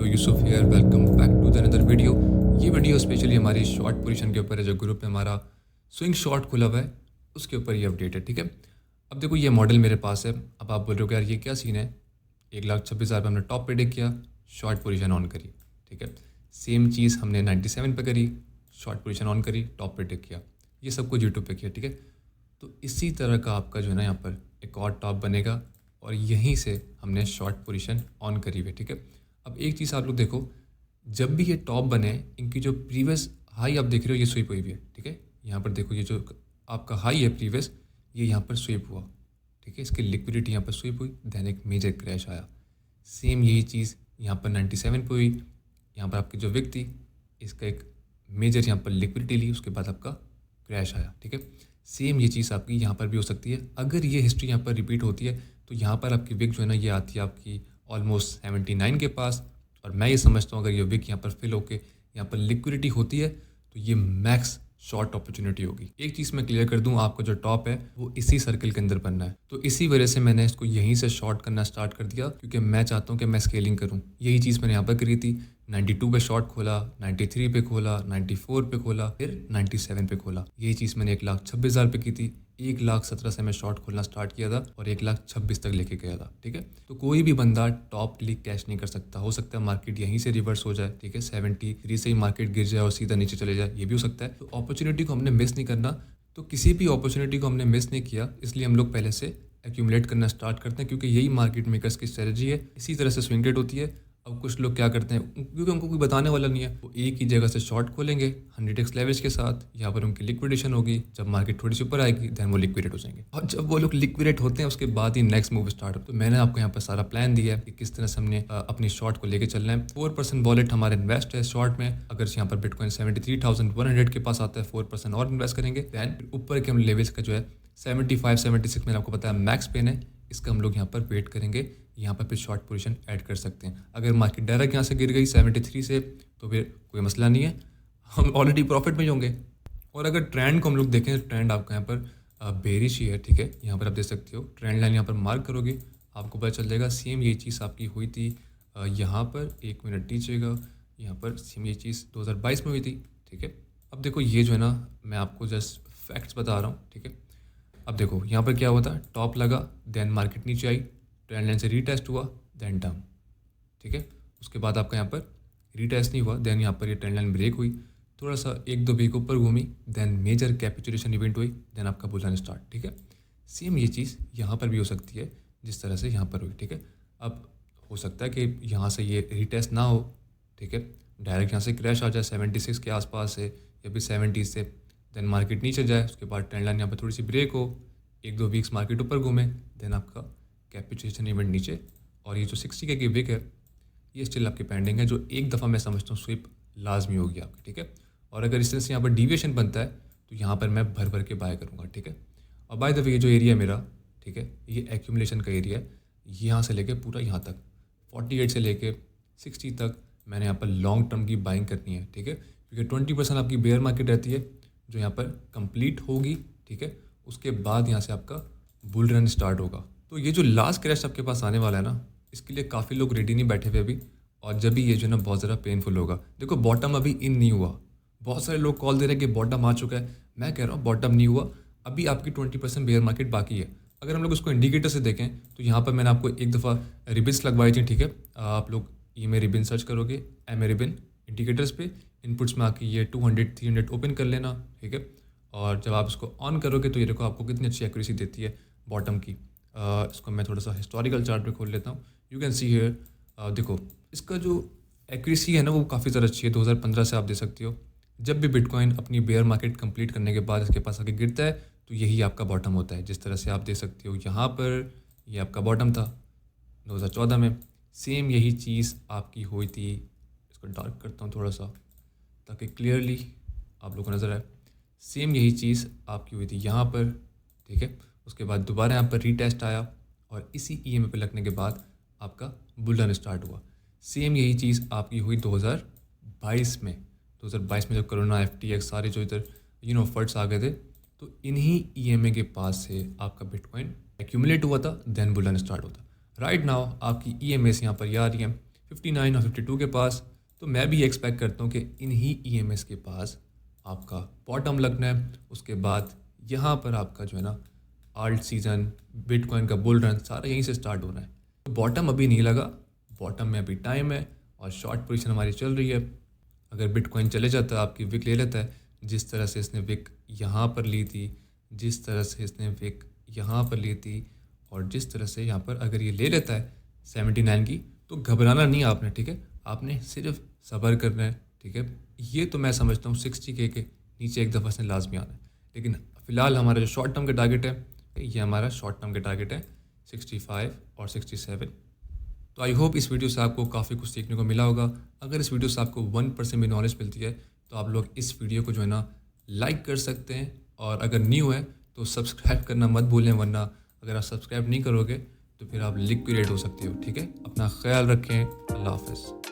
Crypto Yusuf here. Welcome back to the another video. ये video specially हमारी short position के ऊपर है। जो ग्रुप में हमारा स्विंग शॉर्ट खुला हुआ है उसके ऊपर ये अपडेट है, ठीक है। अब देखो ये मॉडल मेरे पास है। अब आप बोल रहे हो कि यार ये क्या सीन है, 1,26,000 पे हमने टॉप प्रेडिक्ट किया, शॉर्ट पोजीशन ऑन करी, ठीक है। सेम चीज़ हमने 97 पे करी, शॉर्ट पोजीशन ऑन करी, टॉप प्रेडिक्ट किया। ये सब कुछ यूट्यूब पे किया, ठीक है। तो इसी तरह का आपका जो है ना यहाँ पर एक और टॉप बनेगा और यहीं से हमने शॉर्ट पोजीशन ऑन करी हुई है, ठीक है। अब एक चीज़ आप लोग देखो, जब भी ये टॉप बने इनकी जो प्रीवियस हाई आप देख रहे हो ये स्वीप हुई हुई है, ठीक है। यहाँ पर देखो ये जो आपका हाई है प्रीवियस, ये यहाँ पर स्वीप हुआ, ठीक है। इसकी लिक्विडिटी यहाँ पर स्वीप हुई, देन एक मेजर क्रैश आया। सेम यही चीज़ यहाँ पर 97 पे हुई। यहाँ पर आपकी जो विक थी इसका एक मेजर यहाँ पर लिक्विडिटी ली, उसके बाद आपका क्रैश आया, ठीक है। सेम ये चीज़ आपकी यहाँ पर भी हो सकती है। अगर ये हिस्ट्री यहाँ पर रिपीट होती है तो यहाँ पर आपकी विक जो है ना ये आती है आपकी ऑलमोस्ट 79 के पास। और मैं ये समझता हूँ अगर ये विक यहाँ पर फिल होके यहाँ पर लिक्विडिटी होती है तो ये मैक्स शॉर्ट अपॉर्चुनिटी होगी। एक चीज़ मैं क्लियर कर दूँ, आपका जो टॉप है वो इसी सर्कल के अंदर बनना है। तो इसी वजह से मैंने इसको यहीं से शॉर्ट करना स्टार्ट कर दिया, क्योंकि मैं चाहता हूँ कि मैं स्केलिंग करूँ। यही चीज़ मैंने यहाँ पर करी थी। 92 पे शॉर्ट खोला, 93 पे खोला, 94 पे खोला, फिर 97 पे खोला। यही चीज़ मैंने 1,26,000 पे की थी। 1,17,000 से मैं शॉर्ट खोलना स्टार्ट किया था और 1,26,000 तक लेके गया था, ठीक है। तो कोई भी बंदा टॉप के लिए कैश नहीं कर सकता। हो सकता है मार्केट यहीं से रिवर्स हो जाए, ठीक है, 73 से ही मार्केट गिर जाए और सीधा नीचे चले जाए, ये भी हो सकता है। तो अपॉर्चुनिटी को हमने मिस नहीं करना। तो किसी भी अपॉर्चुनिटी को हमने मिस नहीं किया, इसलिए हम लोग पहले से एक्यूमुलेट करना स्टार्ट करते हैं, क्योंकि यही मार्केट मेकर्स की स्ट्रेटजी है। इसी तरह से स्विंग ट्रेड होती है। अब कुछ लोग क्या करते हैं, क्योंकि उनको कोई बताने वाला नहीं है, वो एक ही जगह से शॉर्ट खोलेंगे 100x लेवरेज के साथ। यहाँ पर उनकी लिक्विडेशन होगी, जब मार्केट थोड़ी सी ऊपर आएगी देन वो लिक्विडेट हो जाएंगे। और जब वो लोग लिक्विडेट होते हैं उसके बाद ही नेक्स्ट मूव स्टार्ट हो। तो मैंने आपको यहाँ पर सारा प्लान दिया है कि किस तरह से हमने अपनी शॉर्ट को लेकर चलना है। 4% वॉलेट हमारा इन्वेस्ट है शॉर्ट में। अगर यहाँ पर बिटकॉइन 73,100 के पास आता है, 4% और इन्वेस्ट करेंगे। दैन ऊपर के हम लेवल्स का जो है 75, 76 मैंने आपको बताया मैक्स पेन है, इसका हम लोग यहाँ पर वेट करेंगे। यहाँ पर फिर शॉर्ट पोजीशन ऐड कर सकते हैं। अगर मार्केट डायरेक्ट यहाँ से गिर गई 73 से तो फिर कोई मसला नहीं है, हम ऑलरेडी प्रॉफिट में ही होंगे। और अगर ट्रेंड को हम लोग देखें, ट्रेंड आपका यहाँ पर बेरिश ही है, ठीक है। यहाँ पर आप देख सकते हो ट्रेंड लाइन यहाँ पर मार्क करोगे आपको पता चल जाएगा। सेम ये चीज़ आपकी हुई थी यहाँ पर, 1 मिनट दीजिएगा, यहाँ पर सेम ये चीज़ 2022 में हुई थी, ठीक है। अब देखो ये जो है ना मैं आपको जस्ट फैक्ट्स बता रहा हूँ, ठीक है। अब देखो यहाँ पर क्या हुआ था, टॉप लगा, देन मार्केट नीचे आई, ट्रेंड लाइन से रीटेस्ट हुआ, देन डाउन, ठीक है। उसके बाद आपका यहाँ पर रीटेस्ट नहीं हुआ, देन यहाँ पर ये ट्रेंड लाइन ब्रेक हुई, थोड़ा सा 1-2 वीक ऊपर घूमी, देन मेजर कैपिचुलेशन इवेंट हुई, देन आपका बुल स्टार्ट, ठीक है। सेम ये चीज़ यहाँ पर भी हो सकती है जिस तरह से यहाँ पर हुई, ठीक है। अब हो सकता है कि यहाँ से ये रीटेस्ट ना हो, ठीक है, डायरेक्ट यहाँ से क्रैश आ जाए 76 के आसपास से या फिर 70 से, देन मार्केट नीचे जाए, उसके बाद ट्रेंड लाइन यहाँ पर थोड़ी सी ब्रेक हो, 1-2 वीक्स मार्केट ऊपर घूमे, देन आपका कैपिचुलेशन इवेंट नीचे। और ये जो 60K की विक है ये स्टिल आपकी पेंडिंग है, जो एक दफ़ा मैं समझता हूँ स्विप लाजमी होगी आपकी, ठीक है। और अगर इस तरह से यहाँ पर डिविएशन बनता है तो यहाँ पर मैं भर भर के बाय करूँगा, ठीक है। और बाय द वे ये जो एरिया है मेरा, ठीक है, ये एक्यूमुलेशन का एरिया है। यहाँ से लेके पूरा यहाँ तक 48 से लेके 60 तक मैंने यहाँ पर लॉन्ग टर्म की बाइंग करनी है, ठीक है। क्योंकि 20% आपकी बेयर मार्केट रहती है जो यहाँ पर कंप्लीट होगी, ठीक है। उसके बाद यहाँ से आपका बुल रन स्टार्ट होगा। तो ये जो लास्ट क्रैश आपके पास आने वाला है ना, इसके लिए काफ़ी लोग रेडी नहीं बैठे हुए अभी। और जब भी ये जो है ना बहुत ज़्यादा पेनफुल होगा। देखो बॉटम अभी इन नहीं हुआ, बहुत सारे लोग कॉल दे रहे हैं कि बॉटम आ चुका है। मैं कह रहा हूँ बॉटम नहीं हुआ, अभी आपकी 20% बेयर मार्केट बाकी है। अगर हम लोग उसको इंडिकेटर से देखें तो यहाँ पर मैंने आपको एक दफ़ा रिबिन्स लगवाई थी, ठीक है। आप लोग ई में रिबिन सर्च करोगे, एम रिबिन इंडिकेटर्स पे इनपुट्स में आके ये 200, 300 ओपन कर लेना, ठीक है। और जब आप इसको ऑन करोगे तो ये देखो आपको कितनी अच्छी एक्यूरेसी देती है बॉटम की। इसको मैं थोड़ा सा हिस्टोरिकल चार्ट पे खोल लेता हूँ। यू कैन सी हियर, देखो इसका जो एक्यूरेसी है ना वो काफ़ी ज़्यादा अच्छी है। 2015 से आप दे सकते हो, जब भी बिटकॉइन अपनी बेयर मार्केट कंप्लीट करने के बाद इसके पास आके गिरता है तो यही आपका बॉटम होता है। जिस तरह से आप दे सकते हो यहाँ पर ये आपका बॉटम था 2014 में। सेम यही चीज़ आपकी हुई थी, इसको डार्क करता हूँ थोड़ा सा ताकि क्लियरली आप लोगों को नज़र आए। सेम यही चीज़ आपकी हुई थी यहाँ पर, ठीक है। उसके बाद दोबारा यहाँ पर रीटेस्ट आया और इसी EMA पे लगने के बाद आपका बुल रन स्टार्ट हुआ। सेम यही चीज़ आपकी हुई 2022 में। 2022 में जब कोरोना, FTX सारे जो इधर फंड्स आ गए थे, तो इन्हीं EMA के पास से आपका बिटकॉइन एक्यूमुलेट हुआ था, देन बुल रन स्टार्ट होता। राइट नाउ आपकी EMAs यहाँ पर ये आ रही हैं 59 और 52 के पास, तो मैं भी एक्सपेक्ट करता हूँ कि इन्हीं ईएमएस के पास आपका बॉटम लगना है। उसके बाद यहाँ पर आपका जो है ना आल्ट सीज़न, बिटकॉइन का बुल रन सारा यहीं से स्टार्ट होना है। तो बॉटम अभी नहीं लगा, बॉटम में अभी टाइम है और शॉर्ट पोजीशन हमारी चल रही है। अगर बिटकॉइन चले जाता है, आपकी विक ले लेता है, जिस तरह से इसने विक यहाँ पर ली थी, जिस तरह से इसने विक यहाँ पर ली थी और जिस तरह से यहाँ पर अगर ये ले लेता है 79 की, तो घबराना नहीं आपने, ठीक है। आपने सिर्फ सब्र करना है, ठीक है। ये तो मैं समझता हूँ 60K के नीचे एक दफ़ा से लाजमी आना है। लेकिन फ़िलहाल हमारा जो शॉर्ट टर्म का टारगेट है, ये हमारा शॉर्ट टर्म का टारगेट है 65 और 67। तो आई होप इस वीडियो से आपको काफ़ी कुछ सीखने को मिला होगा। अगर इस वीडियो से आपको 1% भी नॉलेज मिलती है तो आप लोग इस वीडियो को जो है ना लाइक कर सकते हैं, और अगर न्यू है तो सब्सक्राइब करना मत भूलें, वरना अगर आप सब्सक्राइब नहीं करोगे तो फिर आप लिक्विडेट हो सकते हो, ठीक है। अपना ख्याल रखें। अल्लाह हाफ़िज़।